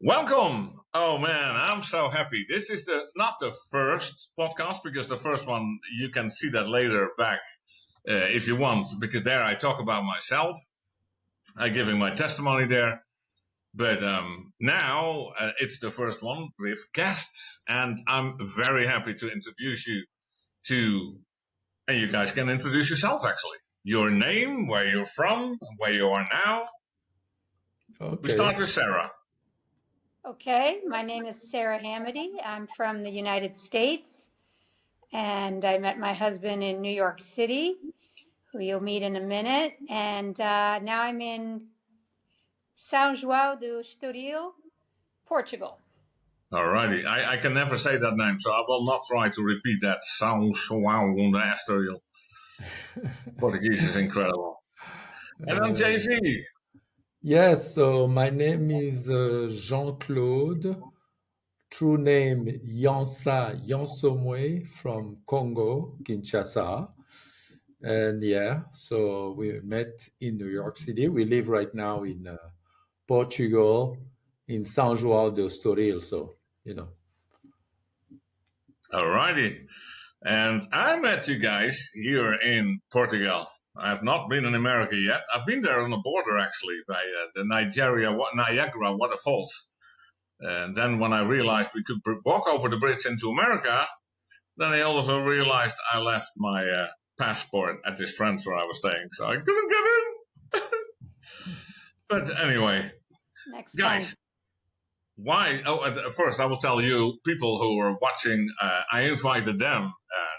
Welcome. Oh man, I'm so happy. This is the not the first podcast because the first one you can see that later back if you want because there I talk about myself. I giving my testimony there. But now it's the first one with guests, and I'm very happy to introduce you to. And you guys can introduce yourself actually. Your name, where you're from, where you are now. We start with Sarah. Okay, my name is Sarah Hamady. I'm from the United States, and I met my husband in New York City, who you'll meet in a minute. And now I'm in São João do Estoril, Portugal. Alrighty, I can never say that name, so I will not try to repeat that. São João do Estoril. Portuguese is incredible. And I'm Jay-Z. Yes, so my name is Jean-Claude, true name Yansa Yansomwe from Congo, Kinshasa. And yeah, so we met in New York City. We live right now in Portugal, in São João do Estoril, so, you know. Alrighty. And I met you guys here in Portugal. I have not been in America yet. I've been there on the border, actually, by the Niagara waterfalls. And then when I realized we could walk over the bridge into America, then I also realized I left my passport at this friend's where I was staying, so I couldn't get in. But anyway, Next guys, time. why? Oh, first I will tell you, people who are watching, I invited them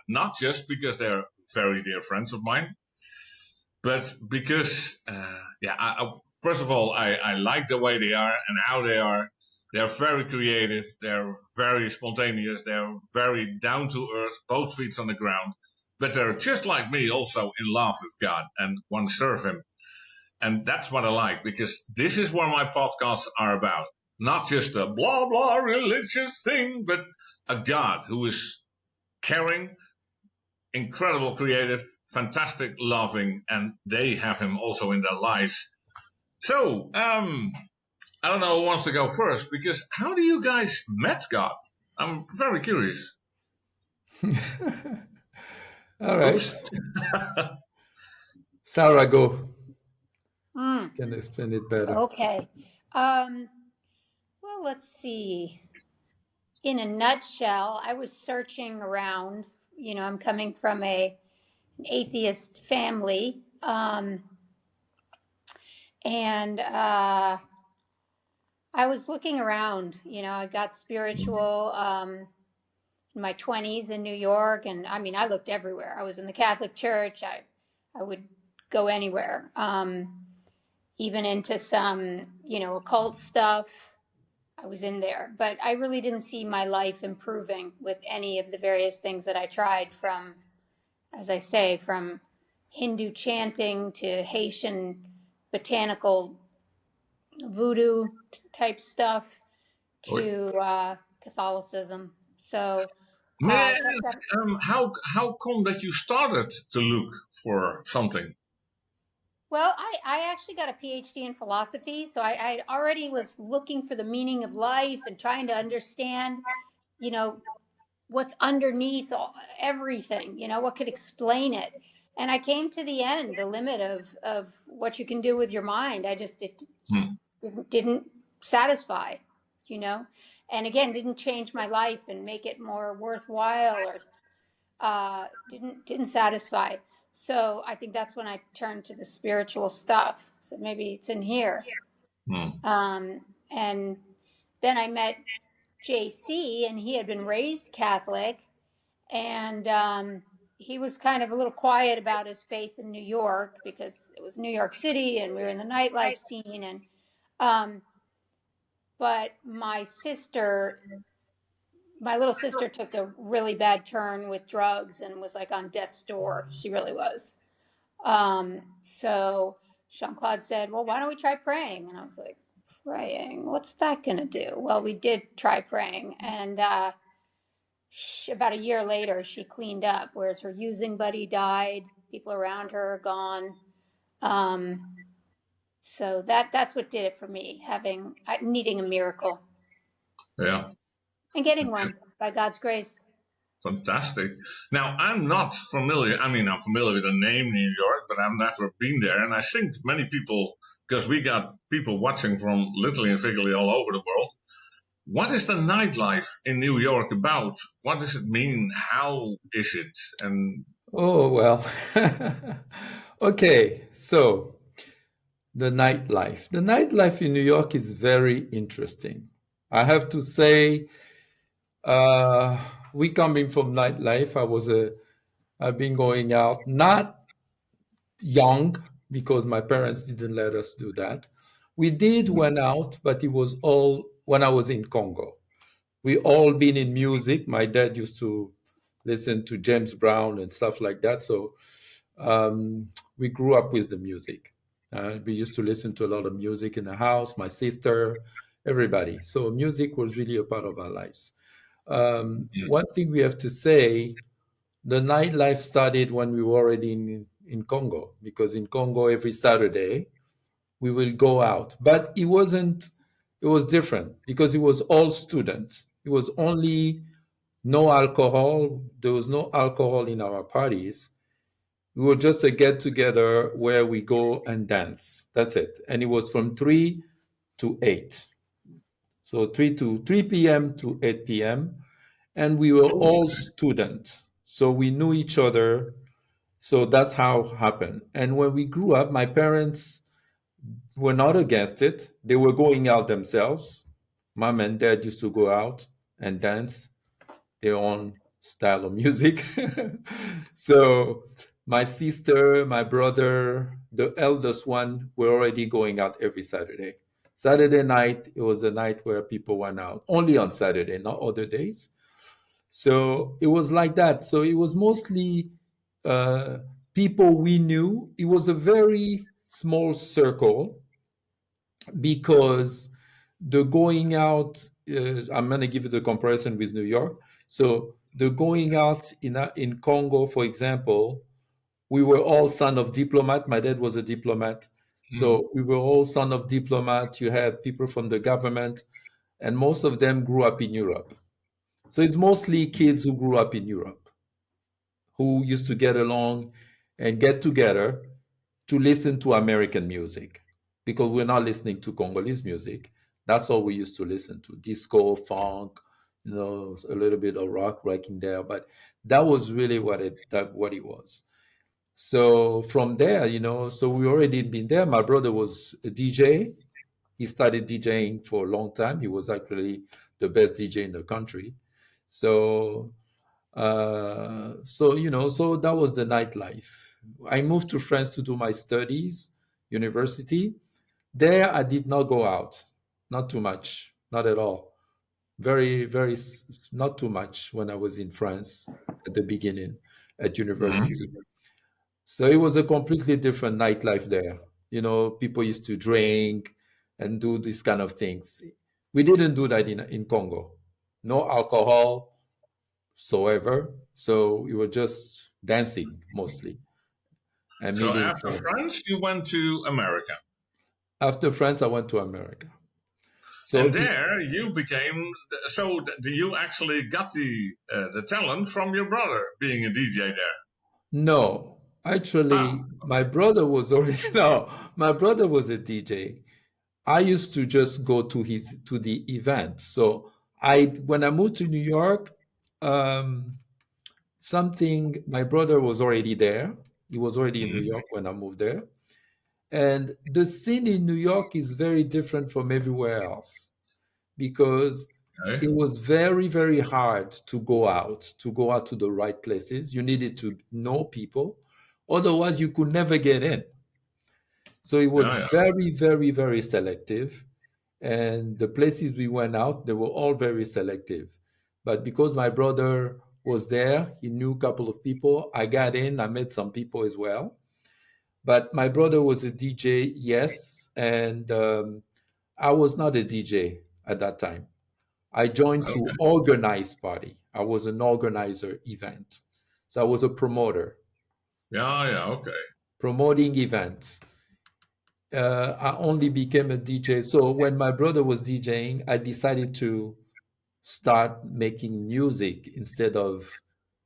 not just because they're very dear friends of mine, but because, first of all, I like the way they are and how they are. They're very creative. They're very spontaneous. They're very down to earth, both feet on the ground. But they're just like me, also in love with God and want to serve Him. And that's what I like, because this is what my podcasts are about. Not just a blah, blah religious thing, but a God who is caring, incredible, creative, fantastic, loving, and they have Him also in their lives. So, I don't know who wants to go first, because how do you guys met God? I'm very curious. All right. Sarah, go. Mm. Can explain it better. Okay. Well, let's see. In a nutshell, I was searching around. You know, I'm coming from an atheist family. And I was looking around. You know, I got spiritual in my 20s in New York. And I mean, I looked everywhere. I was in the Catholic Church. I would go anywhere, even into some, occult stuff. I was in there. But I really didn't see my life improving with any of the various things that I tried, from, as I say, from Hindu chanting to Haitian botanical voodoo type stuff to Catholicism. So, May I ask, how come that you started to look for something? well, I actually got a PhD in philosophy, so I already was looking for the meaning of life and trying to understand, what's underneath everything, what could explain it. And I came to the limit of what you can do with your mind. It didn't satisfy, and again, didn't change my life and make it more worthwhile, or didn't satisfy. So I think that's when I turned to the spiritual stuff. So maybe it's in here. And then I met JC, and he had been raised Catholic, and he was kind of a little quiet about his faith in New York because it was New York City and we were in the nightlife scene. And but my little sister took a really bad turn with drugs and was like on death's door. She really was. So Jean-Claude said, well, why don't we try praying? And I was like, praying? What's that going to do? Well, we did try praying. And about a year later, she cleaned up, whereas her using buddy died. People around her are gone. So that's what did it for me, needing a miracle. Yeah. and getting one by God's grace. Fantastic. Now, I'm not familiar. I mean, I'm familiar with the name New York, but I've never been there. And I think many people, because we got people watching from literally and figuratively all over the world. What is the nightlife in New York about? What does it mean? How is it? And Oh, well. Okay, so the nightlife. The nightlife in New York is very interesting. I have to say, uh, we coming from nightlife. I've been going out, not young, because my parents didn't let us do that. We did went out, but it was all when I was in Congo. We all been in music. My dad used to listen to James Brown and stuff like that. So we grew up with the music. We used to listen to a lot of music in the house, my sister, everybody. So music was really a part of our lives. One thing we have to say, the nightlife started when we were already in Congo, because in Congo, every Saturday, we will go out. But it was different because it was all students. It was only no alcohol. There was no alcohol in our parties. We were just a get together where we go and dance. That's it. And it was from 3 to 8. So 3 p.m. to 8 p.m. And we were all students. So we knew each other. So that's how it happened. And when we grew up, my parents were not against it. They were going out themselves. Mom and dad used to go out and dance their own style of music. So my sister, my brother, the eldest one were already going out every Saturday. Saturday night, it was a night where people went out, only on Saturday, not other days. So it was like that. So it was mostly uh, people we knew. It was a very small circle because the going out, I'm going to give you the comparison with New York. So the going out in Congo, for example, we were all son of diplomat. My dad was a diplomat. So we were all son of diplomat. You had people from the government, and most of them grew up in Europe. So it's mostly kids who grew up in Europe, who used to get along and get together to listen to American music, because we're not listening to Congolese music. That's all we used to listen to: disco, funk, a little bit of rock in there. But that was really what it was. So from there, so we already been there. My brother was a DJ. He started DJing for a long time. He was actually the best DJ in the country. So so that was the nightlife. I moved to France to do my studies, university. There, I did not go out, not too much, not at all. Very, very, not too much when I was in France at the beginning at university. So it was a completely different nightlife there. People used to drink and do these kind of things. We didn't do that in Congo. No alcohol, soever. So we were just dancing mostly and so meeting after friends. France, you went to America. After France, I went to America. So And there you became. So do you actually got the talent from your brother being a DJ there? no, Ah, actually, my brother was already no. My brother was a DJ. I used to just go to the event. So when I moved to New York, um, something my brother was already there. He was already in New York when I moved there. And the scene in New York is very different from everywhere else, because okay. it was very, very hard to go out to the right places. You needed to know people. Otherwise, you could never get in. So it was Yeah, yeah. very, very, very selective. And the places we went out, they were all very selective. But because my brother was there, he knew a couple of people. I got in, I met some people as well. But my brother was a DJ, yes, and I was not a DJ at that time. I joined to Okay. organize party. I was an organizer event. So I was a promoter, Yeah, yeah. Okay. promoting events. I only became a DJ. So when my brother was DJing, I decided to start making music instead of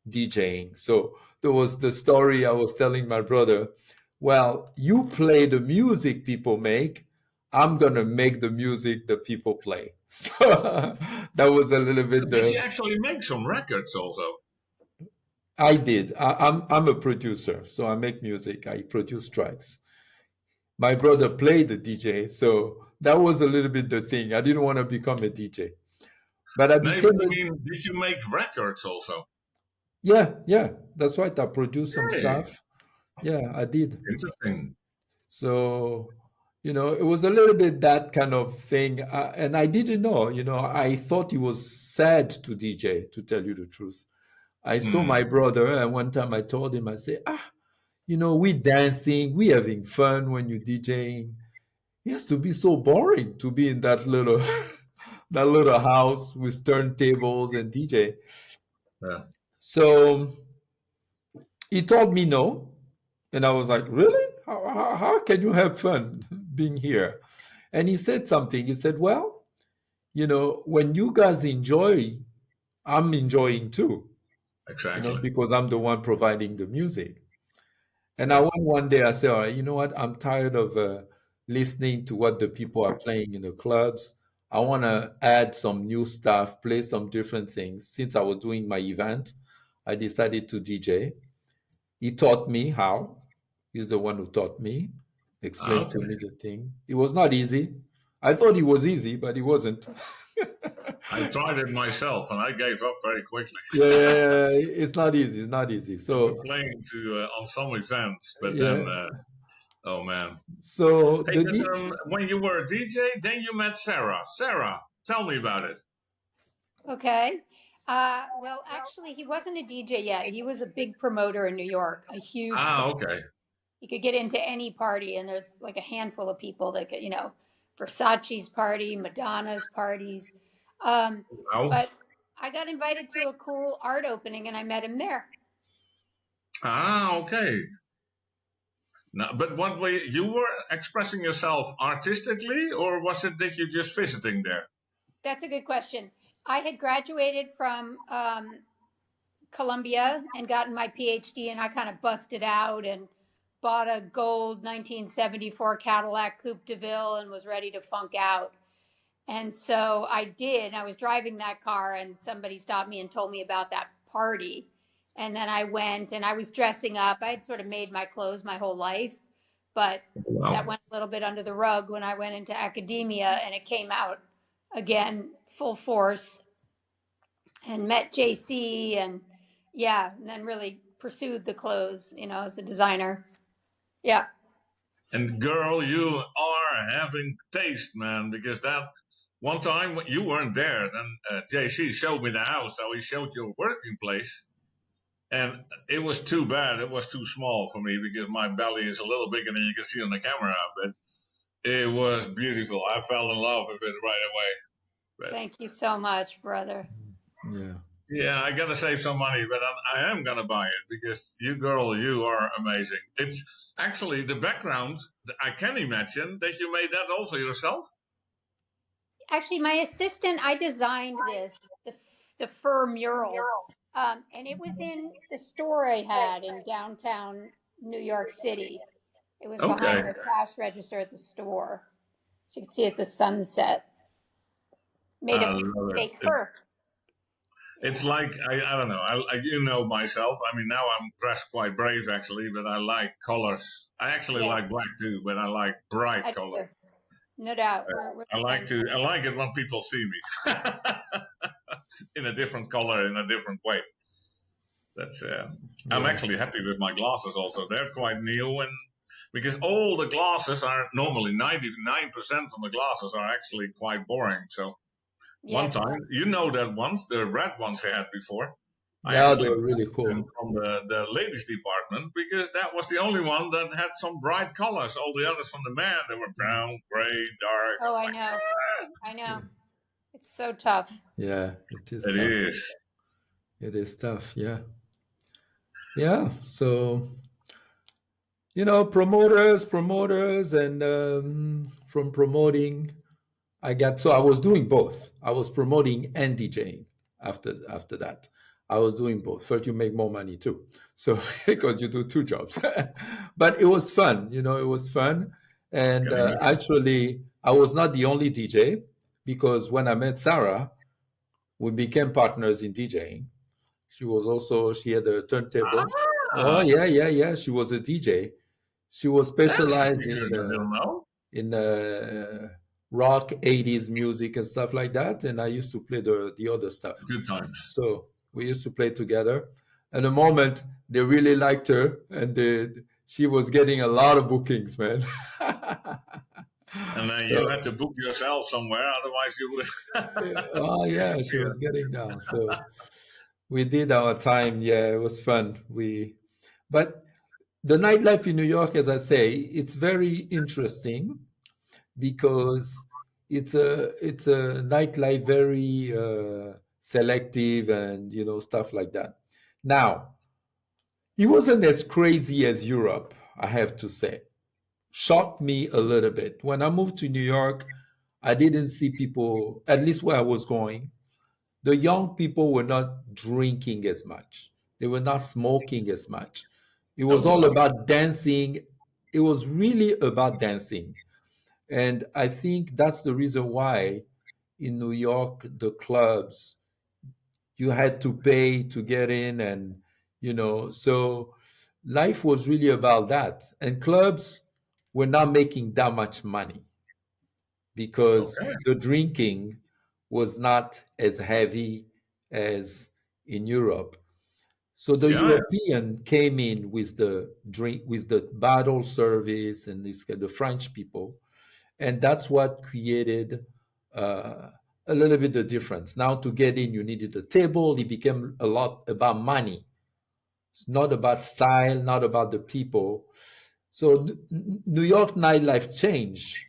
DJing. So there was the story I was telling my brother. Well, you play the music people make. I'm gonna make the music that people play. So that was a little bit Did you the actually make some records also? I did. I'm a producer, so I make music. I produce tracks. My brother played the DJ, so that was a little bit the thing. I didn't want to become a DJ, but I No, but became I a mean, did you make records also? yeah. That's right. I produced some Hey, stuff. Yeah, I did. interesting. So, it was a little bit that kind of thing. And I didn't know, I thought it was sad to DJ, to tell you the truth. I saw Hmm. my brother, and one time I told him, I said, we dancing, we having fun when you DJing. It has to be so boring to be in that little that little house with turntables and DJ. Yeah. So he told me no. And I was like, really? How can you have fun being here? And he said something. He said, well, when you guys enjoy, I'm enjoying too, Exactly. because I'm the one providing the music. And I Yeah. went one day, I said, all right, you know what? I'm tired of listening to what the people are playing in the clubs. I want to add some new stuff, play some different things. Since I was doing my event, I decided to DJ. He taught me how. He's the one who taught me, explained to Okay. me the thing. It was not easy. I thought it was easy, but it wasn't. I tried it myself and I gave up very quickly. Yeah, it's not easy. It's not easy. I was So, playing to on some events, but yeah. then, oh man. So Hey, the but when you were a DJ, then you met Sarah. Sarah, tell me about it. Okay. Well, actually, he wasn't a DJ yet. He was a big promoter in New York, a huge Ah, promoter. okay. You could get into any party, and there's like a handful of people that could, Versace's party, Madonna's parties. Um, Wow. but I got invited to a cool art opening, and I met him there. Ah, okay. Now, but what way you were expressing yourself artistically, or was it that you just visiting there? That's a good question. I had graduated from Columbia and gotten my PhD, and I kind of busted out and bought a gold 1974 Cadillac Coupe de Ville and was ready to funk out. And so I did. I was driving that car, and somebody stopped me and told me about that party. And then I went and I was dressing up. I had sort of made my clothes my whole life, but that Wow. went a little bit under the rug when I went into academia, and it came out again full force, and met JC, and yeah, and then really pursued the clothes, as a designer. Yeah. And girl, you are having taste, man, because that one time you weren't there, then JC showed me the house, so he showed your working place. And it was too bad. It was too small for me because my belly is a little bigger than you can see on the camera. But it was beautiful. I fell in love with it right away. But Thank you so much, brother. yeah. yeah, I gotta save some money, but I am gonna buy it because you, girl, you are amazing. It's actually the background. I can imagine that you made that also yourself. Actually, my assistant, I designed the fur mural, and it was in the store I had in downtown New York City. It was Okay, behind the cash register at the store. So you can see it's a sunset made I of love it. fake fur. It's Yeah. like I don't know. You know myself. I mean, now I'm dressed quite brave actually, but I like colors. I actually Yes, like black too, but I like bright I colors. do. No doubt. We're I the like same. to. I like it when people see me in a different color, in a different way. That's. I'm Yeah. actually happy with my glasses. Also, they're quite new, and because all the glasses are normally 99% of the glasses are actually quite boring. So one Yes. time, you know that once the red ones I had before, I Yeah, they actually were really bought them cool. from the ladies department because that was the only one that had some bright colors. All the others from the man, they were brown, gray, dark. Oh, I know. I know. It's so tough. Yeah, it is It tough. is. It is tough. Yeah. Yeah. So, promoters, and from promoting, I was doing both. I was promoting and DJing after that. I was doing both. First, you make more money too, so because you do two jobs. But it was fun, it was fun. And Can imagine. actually, I was not the only DJ because when I met Sarah, we became partners in DJing. She had a turntable. Oh Ah, yeah, yeah, yeah. She was a DJ. She was that's a specialized secret I didn't know. in rock 80s music and stuff like that, and I used to play the other stuff. Good times. So we used to play together. And the moment they really liked her, and she was getting a lot of bookings, man. And then you So had to book yourself somewhere, otherwise you would oh yeah, she disappear. was getting down. So we did our time. Yeah, it was fun. But the nightlife in New York, as I say, it's very interesting because it's a nightlife very selective and stuff like that. Now, it wasn't as crazy as Europe, I have to say. Shocked me a little bit. When I moved to New York, I didn't see people, at least where I was going, the young people were not drinking as much. They were not smoking as much. It Oh, was all wow. about dancing. It was really about dancing. And I think that's the reason why in New York, the clubs, you had to pay to get in. And, so life was really about that. And clubs were not making that much money because Okay. the drinking was not as heavy as in Europe. So the Yeah, European came in with the drink, with the bottle service, and the French people, and that's what created uh, a little bit the difference. Now to get in, you needed a table. It became a lot about money. It's not about style, not about the people. So New York nightlife changed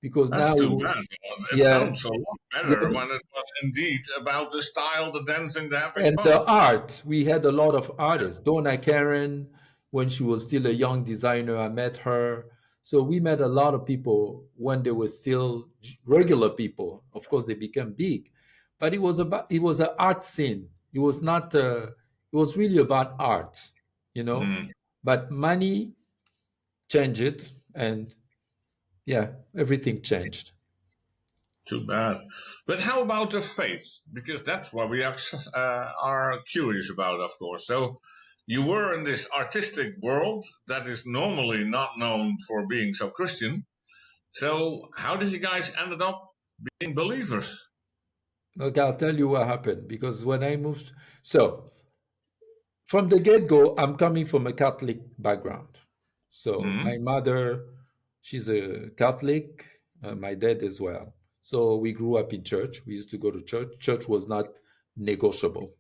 because that's now too bad. Because it yeah, sounds so lot yeah, better when it was indeed about the style, the dancing, the having and fun. the art. We had a lot of artists. Donna Karen, when she was still a young designer, I met her. So we met a lot of people when they were still regular people. Of course, they became big, but it was an art scene. It was not. It was really about art, you know. Hmm. But money changed it, and yeah, everything changed. Too bad. But how about the faith? Because that's what we are curious about, of course. So you were in this artistic world that is normally not known for being so Christian. So how did you guys ended up being believers? Okay, I'll tell you what happened because when I moved, so from the get go, I'm coming from a Catholic background. So Hmm. my mother, she's a Catholic, my dad as well. So we grew up in church. We used to go to church. Church was not negotiable.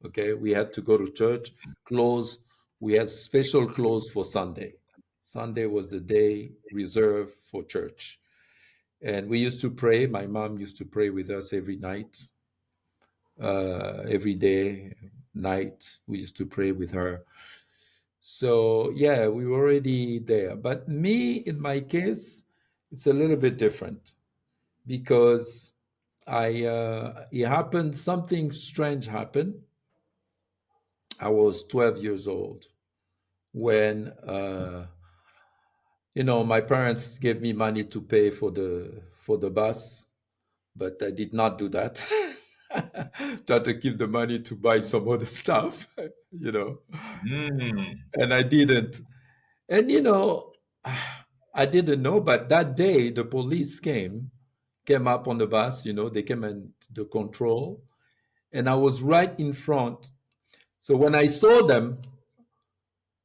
Okay, we had to go to church. Clothes, we had special clothes for Sunday. Sunday was the day reserved for church. And we used to pray. My mom used to pray with us every night, every day, night. We used to pray with her. So yeah, we were already there. But me, in my case, it's a little bit different because it happened, something strange happened. I was 12 years old when, my parents gave me money to pay for the bus, but I did not do that. Tried to keep the money to buy some other stuff, you know, Hmm. and I didn't. And I didn't know, but that day the police came up on the bus. They came and the control, and I was right in front. So when I saw them,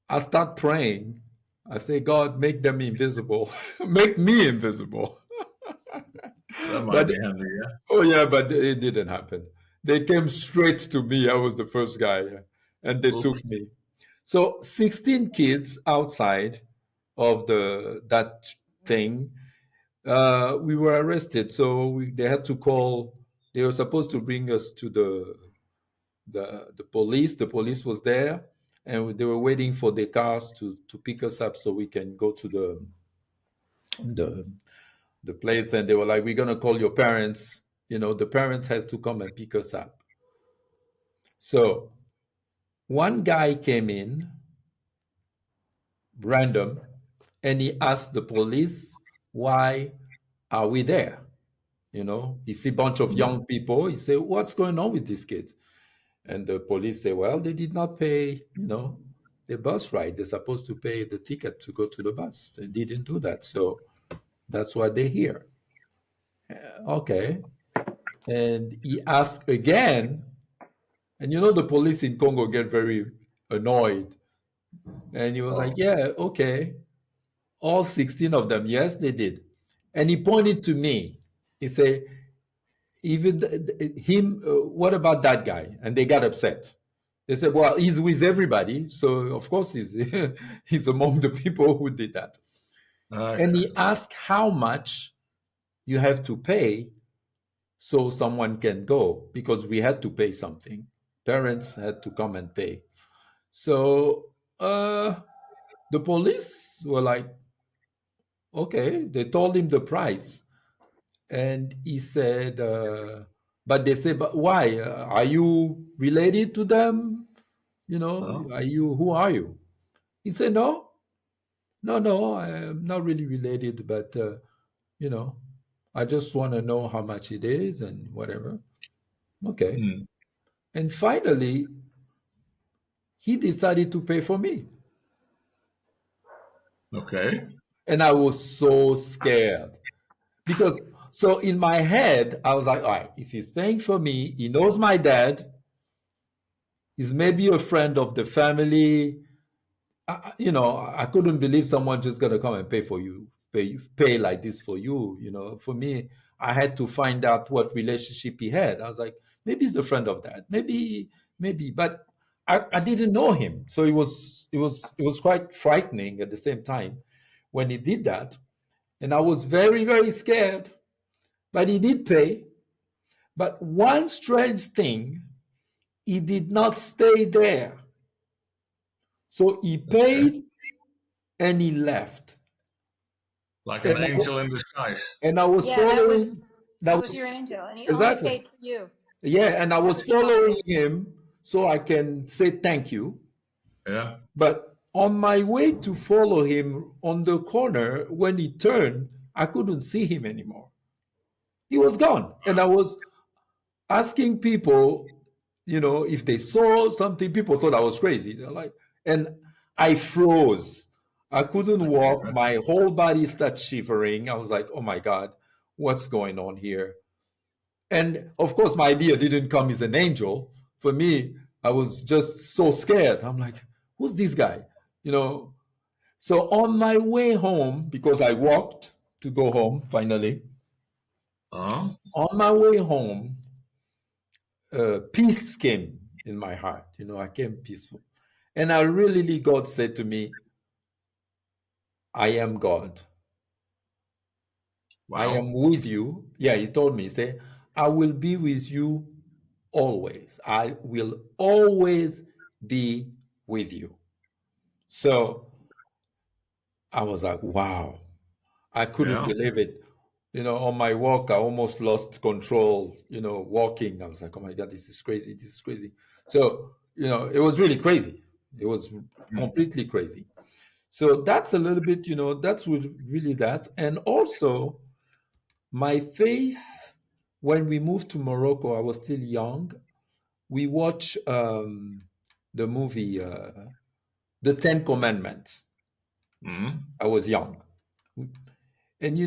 I start praying. I say, God, make them invisible, make me invisible. That might But be handy, yeah. oh yeah, but it didn't happen. They came straight to me. I was the first guy, and they Oops. took me. So 16 kids outside of that thing, we were arrested. So they had to call. They were supposed to bring us to the police. The police was there, and they were waiting for the cars to pick us up so we can go to the the place, and they were like, "We're gonna call your parents. The parents has to come and pick us up." So one guy came in random, and he asked the police, "Why are we there?" He see a bunch of Mm. young people. He said, "What's going on with these kids?" And the police say, "Well, they did not pay, the bus ride. They're supposed to pay the ticket to go to the bus. They didn't do that. So that's why they're here." Okay. And he asked again, and the police in Congo get very annoyed. And he was like, Oh. "Yeah, okay. All 16 of them, yes, they did." And he pointed to me. He said, "Even him, what about that guy?" And they got upset. They said, "Well, he's with everybody. So, of course, he's, he's among the people who did that." And he Exactly. asked how much you have to pay so someone can go, because we had to pay something. Parents had to come and pay. So the police were like, okay, they told him the price. And he said, but they said, "But why? Are you related to them? Oh. Who are you?" He said, "No, no, no, I'm not really related, but, you know, I just want to know how much it is and whatever." Okay. Mm. And finally, he decided to pay for me. Okay. And I was so scared because, so in my head, I was like, all right, if he's paying for me, he knows my dad, he's maybe a friend of the family. I couldn't believe someone just gonna come and pay for you, pay like this for you. For me, I had to find out what relationship he had. I was like, maybe he's a friend of that, maybe, but I didn't know him, so it was quite frightening at the same time when he did that, and I was very very scared. But he did pay. But one strange thing, he did not stay there. So he Okay. paid and he left. Like an And angel in disguise. I was Yeah, that was following. that That was your was angel, and he only exactly. paid for you. Yeah, and I That was was powerful. following him so I can say thank you. Yeah. But on my way to follow him on the corner, when he turned, I couldn't see him anymore. He was gone. And I was asking people, if they saw something. People thought I was crazy. They're like, and I froze. I couldn't I can walk. imagine. My whole body started shivering. I was like, oh my God, what's going on here? And of course, my idea didn't come as an angel. For me, I was just so scared. I'm like, who's this guy? You know. So on my way home, because I walked to go home finally, Oh. on my way home, peace came in my heart. I came peaceful. And I really, God said to me, I am God. I am Wow. with you. Yeah, he told me, he said, I will be with you always. I will always be with you. So I was like, wow. I couldn't Yeah. believe it. On my walk, I almost lost control, walking. I was like, oh my God, this is crazy. This is crazy. So, it was really crazy. It was Mm. completely crazy. So that's a little bit, that's really that. And also, my faith, when we moved to Morocco, I was still young. We watched the movie, The Ten Commandments. Mm. I was young. And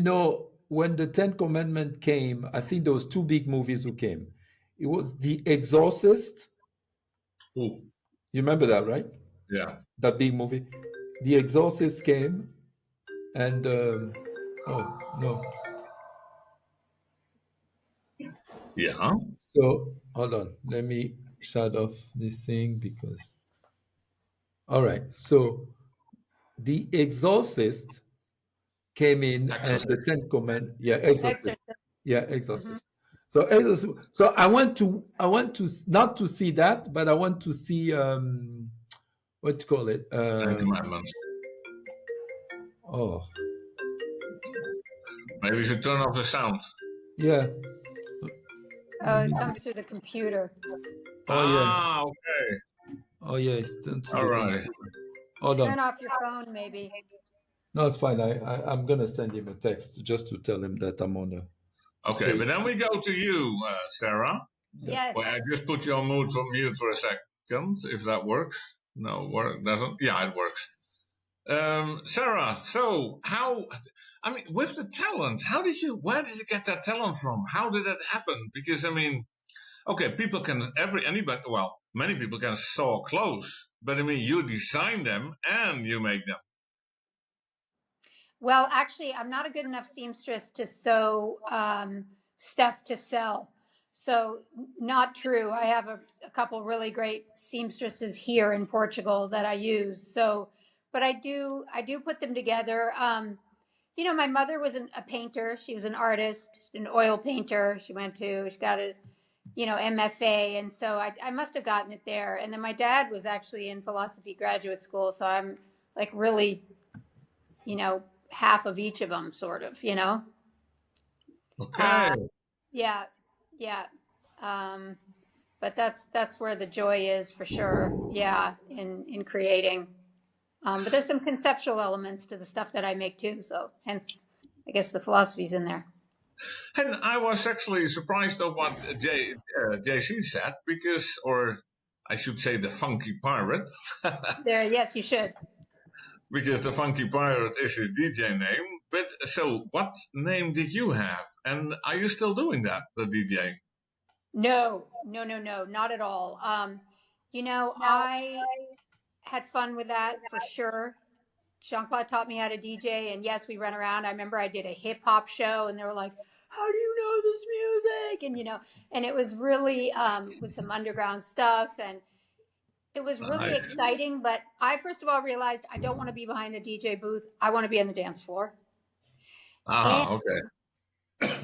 when the Ten Commandment came, I think there was two big movies who came. It was The Exorcist. Ooh. You remember that, right? Yeah. That big movie. The Exorcist came, and oh no. Yeah. So hold on. Let me shut off this thing because. All right. So The Exorcist came in, and Exorcist. the Ten Command. Yeah, Exorcist. Exorcism. Yeah, Hmm. Exorcist. So I went to not to see that, but I want to see what you call it? Ten Commandments. Oh, Maybe you should turn off the sound. Yeah. Oh, it comes through the computer. Oh yeah. Okay. Oh yeah. It's done to All the right. computer. Hold Turn on. off your phone, maybe. No, it's fine. I'm gonna send him a text just to tell him that I'm on a. Okay, but then we go to you, Sarah. Yes. Well, I just put you on mute for a second, if that works. No, doesn't. Yeah, it works. Sarah, so with the talent, where did you get that talent from? How did that happen? Because, okay, many people can sew clothes, but you design them and you make them. Well, actually, I'm not a good enough seamstress to sew stuff to sell. So, not true. I have a couple really great seamstresses here in Portugal that I use. So, but I do put them together. My mother was a painter. She was an artist, an oil painter. She got a, MFA. And so I must have gotten it there. And then my dad was actually in philosophy graduate school. So I'm like really, half of each of them, sort of, Okay. Yeah. But that's where the joy is for sure. Yeah. In creating. But there's some conceptual elements to the stuff that I make too. So hence, I guess the philosophy's in there. And I was actually surprised of what JC said, or I should say the Funky Pirate. Yes, you should. Because the Funky Pirate is his DJ name. But so what name did you have? And are you still doing that, the DJ? No, not at all. I had fun with that for sure. Jean-Claude taught me how to DJ, and yes, we ran around. I remember I did a hip hop show, and they were like, "How do you know this music?" And it was really with some underground stuff, and it was really exciting. But I first of all realized I don't want to be behind the DJ booth. I want to be on the dance floor. Okay.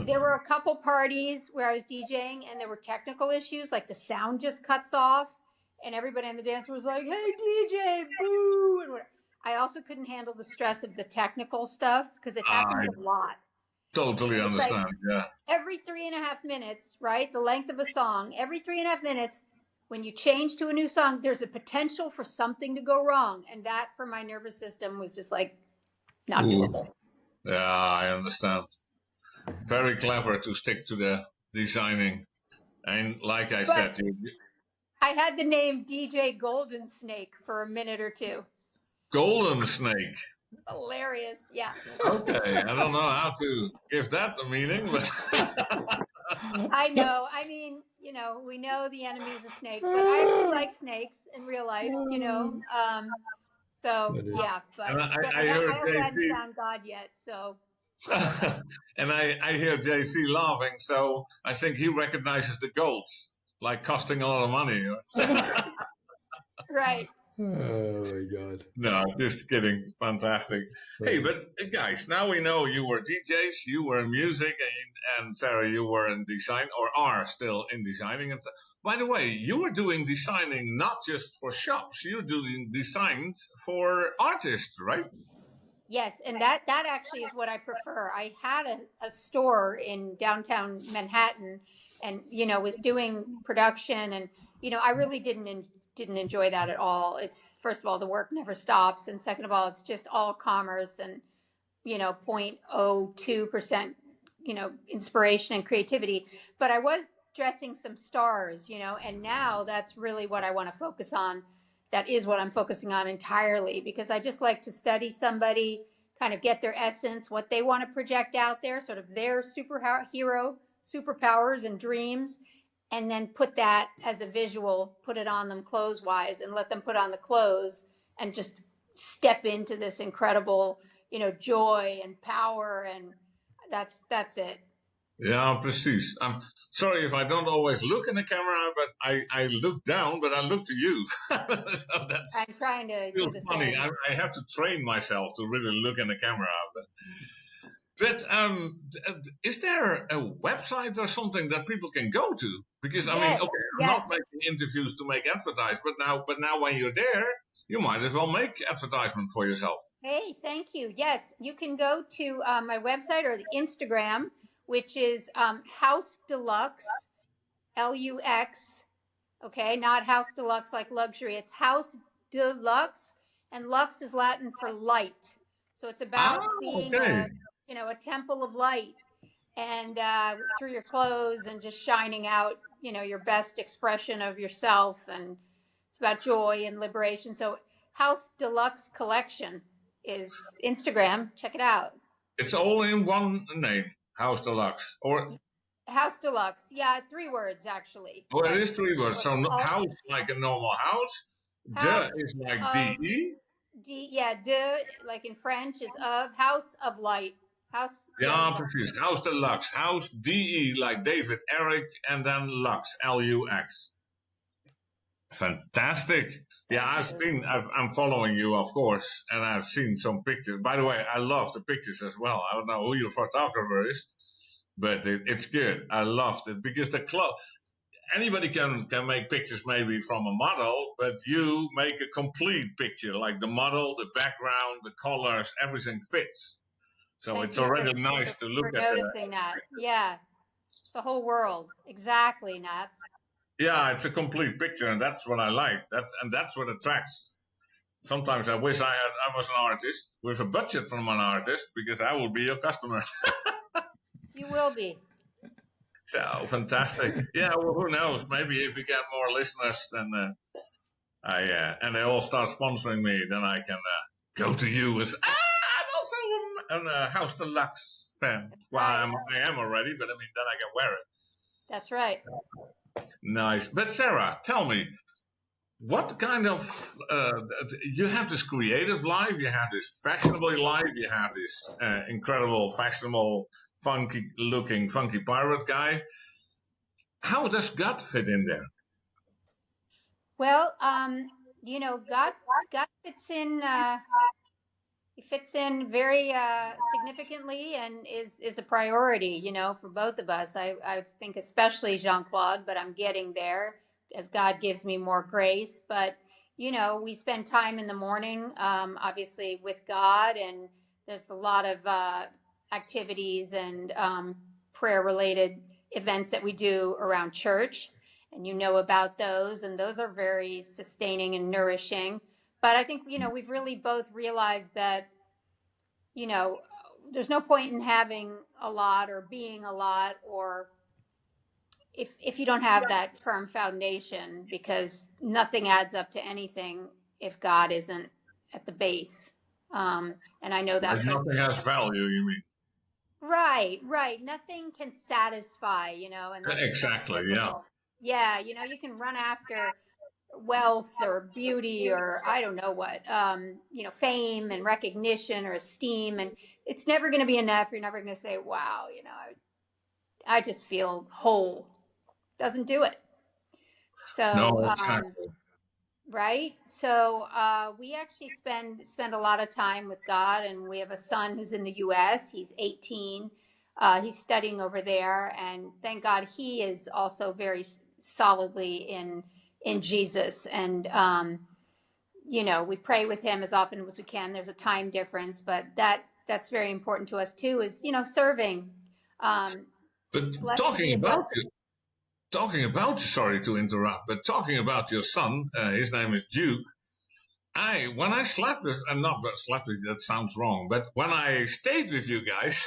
There were a couple parties where I was DJing, and there were technical issues, like the sound just cuts off, and everybody on the dance floor was like, "Hey, DJ, boo!" And I also couldn't handle the stress of the technical stuff because it happens a lot. Totally understand. Like yeah. Every 3.5 minutes, right? The length of a song, every 3.5 minutes, when you change to a new song, there's a potential for something to go wrong. And that for my nervous system was just like not doable. Yeah, I understand. Very clever to stick to the designing. And like I said, I had the name DJ Golden Snake for a minute or two. Golden Snake. Hilarious, yeah. Okay, I don't know how to give that the meaning, but I know. We know the enemy is a snake, but I actually like snakes in real life, So yeah, but I also hadn't found God yet, so. And I hear JC laughing, so I think he recognizes the golds, like costing a lot of money. Right. Oh my God. No, just kidding. Fantastic. Hey, but guys, now we know you were DJs, you were in music, and Sarah, you were in design, or are still in designing. And by the way, you were doing designing not just for shops, you're doing designs for artists, right? Yes, and that actually is what I prefer. I had a store in downtown Manhattan, and was doing production, and I really didn't enjoy that at all. It's, first of all, the work never stops, and second of all, it's just all commerce and 0.02% inspiration and creativity. But I was dressing some stars, and now that's really what I want to focus on. That is what I'm focusing on entirely, because I just like to study somebody, kind of get their essence, what they want to project out there, sort of their superpowers and dreams, and then put that as a visual, put it on them clothes wise, and let them put on the clothes and just step into this incredible, joy and power. And that's it. Yeah, precies. I'm sorry if I don't always look in the camera, but I look down, but I look to you. So that's I'm trying to do the funny. same. I have to train myself to really look in the camera. But is there a website or something that people can go to? Because I'm not making interviews to make advertise, but now when you're there, you might as well make advertisement for yourself. Hey, thank you. Yes, you can go to my website or the Instagram, which is House Deluxe, Lux. Okay, not House Deluxe like luxury. It's House Deluxe, and Lux is Latin for light. So it's about being Okay. a temple of light, and through your clothes and just shining out, your best expression of yourself, and it's about joy and liberation. So House Deluxe Collection is Instagram. Check it out. It's all in one name, House Deluxe. Or House Deluxe. Yeah, 3 words actually. it is 3 words. So All, house like a normal house. house De is like of DE. de, like in French, is of House of Light. House Ja, Deluxe. precies. House Deluxe. House DE like David, Eric, and then Lux, Lux. Fantastic. Yeah, I'm following you, of course, and I've seen some pictures. By the way, I love the pictures as well. I don't know who your photographer is, but it's good. I loved it because anybody can make pictures maybe from a model, but you make a complete picture, like the model, the background, the colors, everything fits. So Thank it's you already nice to look for at noticing that. Yeah, it's the whole world. Exactly, Nats. Yeah, it's a complete picture, and that's what I like. That's what attracts. Sometimes I wish I was an artist with a budget from an artist because I will be your customer. You will be. So fantastic. Yeah, well, who knows? Maybe if we get more listeners, then and they all start sponsoring me, then I can go to you as I'm also a House Deluxe fan. Well, Right. I am already, but I mean, then I can wear it. That's right. Nice. But Sarah, tell me, what kind of you have this creative life, you have this fashionable life, you have this incredible, fashionable, funky pirate guy. How does God fit in there? Well, God fits in. He fits in very significantly and is a priority, for both of us. I think especially Jean-Claude, but I'm getting there as God gives me more grace. But we spend time in the morning, obviously with God, and there's a lot of activities and prayer-related events that we do around church, and about those, and those are very sustaining and nourishing. But I think, we've really both realized that, there's no point in having a lot or being a lot, or if you don't have that firm foundation, because nothing adds up to anything if God isn't at the base. And I know that. Like nothing has value, you mean? Right. Nothing can satisfy, and that's Exactly, yeah. Yeah, you can run after wealth or beauty or I don't know what, fame and recognition or esteem, and it's never going to be enough. You're never going to say, wow, I just feel whole. Doesn't do it. So, No, exactly. right. So we actually spend a lot of time with God, and we have a son who's in the U.S. He's 18. He's studying over there, and thank God he is also very solidly in Jesus. And we pray with him as often as we can. There's a time difference, but that's very important to us too. Is serving. But talking about, sorry to interrupt, but talking about your son, his name is Duke. When I slept with, and not slept with, that sounds wrong, but when I stayed with you guys,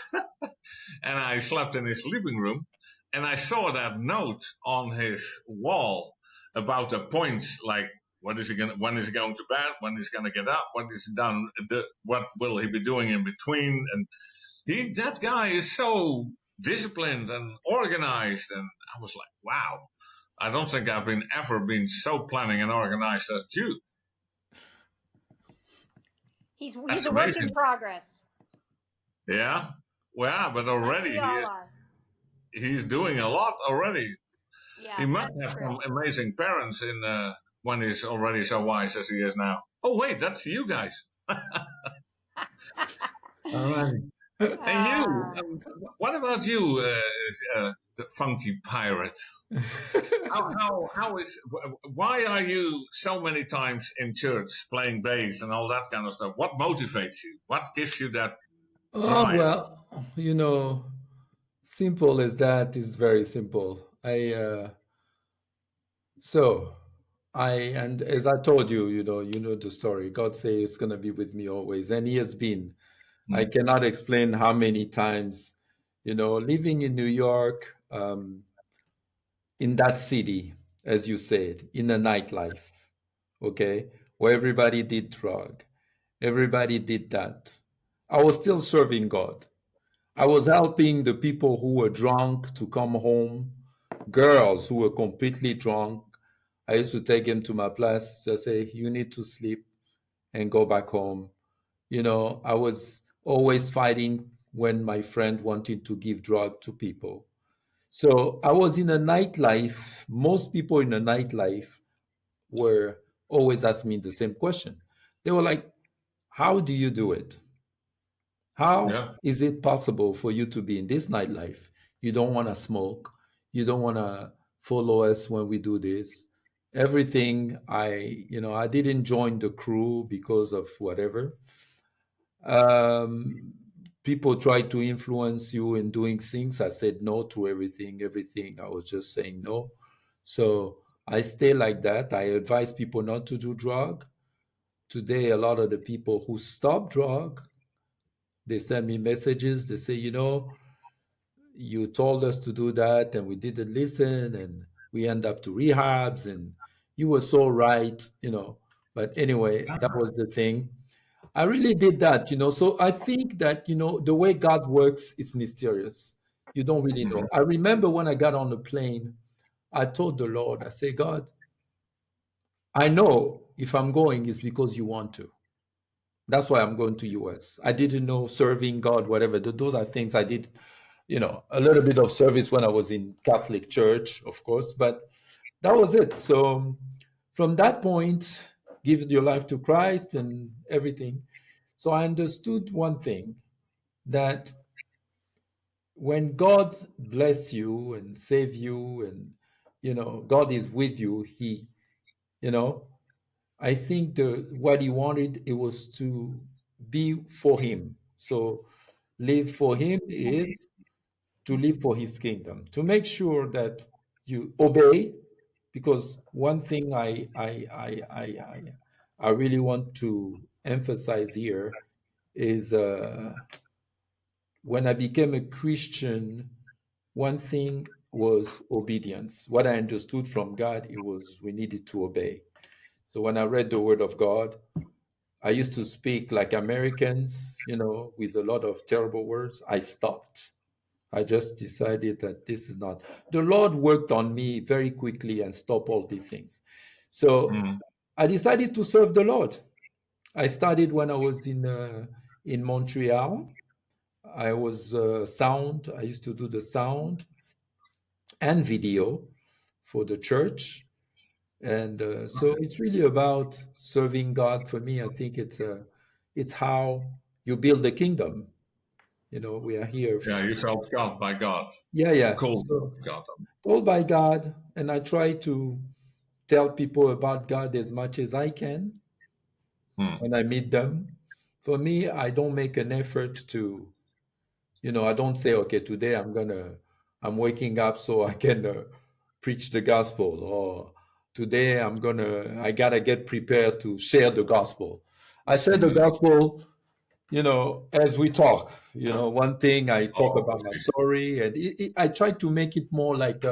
and I slept in his living room, and I saw that note on his wall about the points, like when is he going to bed, when he's going to get up, what is done, what will he be doing in between, and that guy is so disciplined and organized, and I was like, wow, I don't think I've ever been so planning and organized as Duke. He's a work in progress. Yeah, well, but already he's doing a lot already. Yeah, he must have some amazing parents when he's already so wise as he is now. Oh wait, that's you guys. All right. And you, what about you, the funky pirate. Why are you so many times in church playing bass and all that kind of stuff? What motivates you? What gives you that Oh, drive? well, simple as that is very simple. So and as I told you, you know the story. God says it's gonna be with me always, and He has been. I Mm, cannot explain how many times, living in New York, in that city, as you said, in the nightlife, okay, where everybody did drug, everybody did that. I was still serving God. I was helping the people who were drunk to come home, girls who were completely drunk. I used to take them to my place, just say, you need to sleep and go back home. I was always fighting when my friend wanted to give drug to people. So I was in a nightlife. Most people in a nightlife were always asking me the same question. They were like, how do you do it? How yeah. is it possible for you to be in this nightlife? You don't want to smoke. You don't want to follow us when we do this. Everything I didn't join the crew because of whatever. Um, People try to influence you in doing things. I said no to everything. Everything. I was just saying no. So I stay like that. I advise people not to do drug. Today, a lot of the people who stop drug, they send me messages. They say, you told us to do that and we didn't listen and we end up to rehabs and you were so right. But anyway, that was the thing. I really did that. So I think that, the way God works is mysterious. You don't really Mhm. know. I remember when I got on the plane, I told the Lord, I say, God, I know if I'm going, it's because you want to. That's why I'm going to US. I didn't know serving God, whatever. Those are things I did, a little bit of service when I was in Catholic church, of course, but that was it. So from that point, give your life to Christ and everything. So I understood one thing, that when God bless you and save you and God is with you, you know, I think the what he wanted, it was to be for him. So live for him is to live for his kingdom, to make sure that you obey. Because one thing I really want to emphasize here is, when I became a Christian, one thing was obedience. What I understood from God, it was we needed to obey. So when I read the Word of God, I used to speak like Americans, with a lot of terrible words. I stopped. I just decided that this is not. The Lord worked on me very quickly and stopped all these things. So Mm. I decided to serve the Lord. I started when I was in Montreal. I was sound. I used to do the sound and video for the church, and so it's really about serving God. For me, I think it's how you build the kingdom. We are here. Yeah, you felt God by God, Yeah, yeah. called So God. told by God, and I try to tell people about God as much as I can Hmm. when I meet them. For me, I don't make an effort to, I don't say, okay, today I'm waking up so I can preach the gospel, or today I gotta get prepared to share the gospel. I share the Mm. gospel, as we talk. One thing I talk Oh, I about my see. story, and I try to make it more like,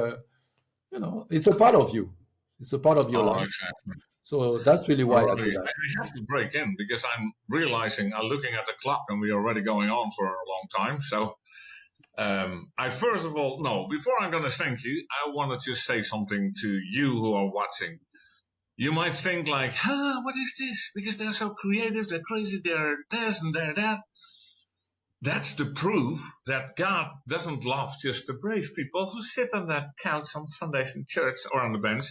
it's a part of you. It's a part of your Oh, life. exactly. So that's really why I do Already, that. I have to break in because I'm realizing I'm looking at the clock and we're already going on for a long time. So, I first of all, no, before I'm going to thank you, I want to just say something to you who are watching. You might think like, huh, what is this? Because they're so creative, they're crazy, they're this and they're that. That's the proof that God doesn't love just the brave people who sit on that couch on Sundays in church or on the bench.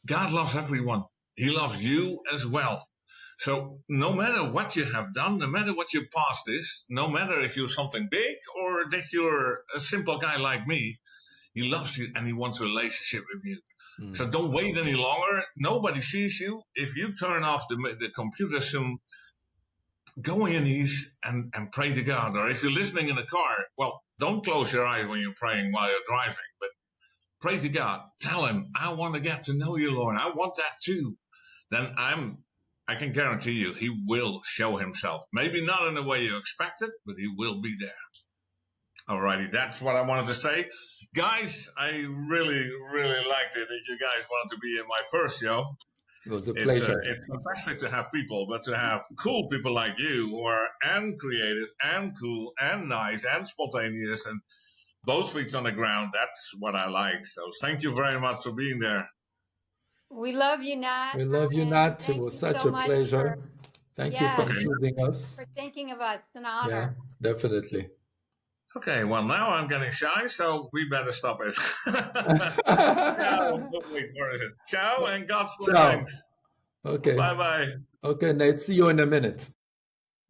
God loves everyone. He loves you as well. So no matter what you have done, no matter what your past is, no matter if you're something big or that you're a simple guy like me, He loves you and he wants a relationship with you. Mm. So don't wait any longer. Nobody sees you. If you turn off the computer soon, go on your knees and pray to God. Or if you're listening in the car, well, don't close your eyes when you're praying while you're driving, but pray to God. Tell him, I want to get to know you, Lord. I want that too. Then I can guarantee you he will show himself. Maybe not in the way you expected, but he will be there. Alrighty, that's what I wanted to say. Guys, I really, really liked it that you guys wanted to be in my first show. It was a pleasure. It's fantastic to have people, but to have cool people like you who are and creative and cool and nice and spontaneous and both feet on the ground, that's what I like. So thank you very much for being there. We love you, Nat. We love you, Nat. It was such a pleasure. Thank you for choosing us. For thinking of us. It's an honor. Yeah, definitely. Okay, well, now I'm getting shy, so we better stop it. Wait, where is it? Ciao and God's blessings. Okay. Bye-bye. Okay, Nate, see you in a minute.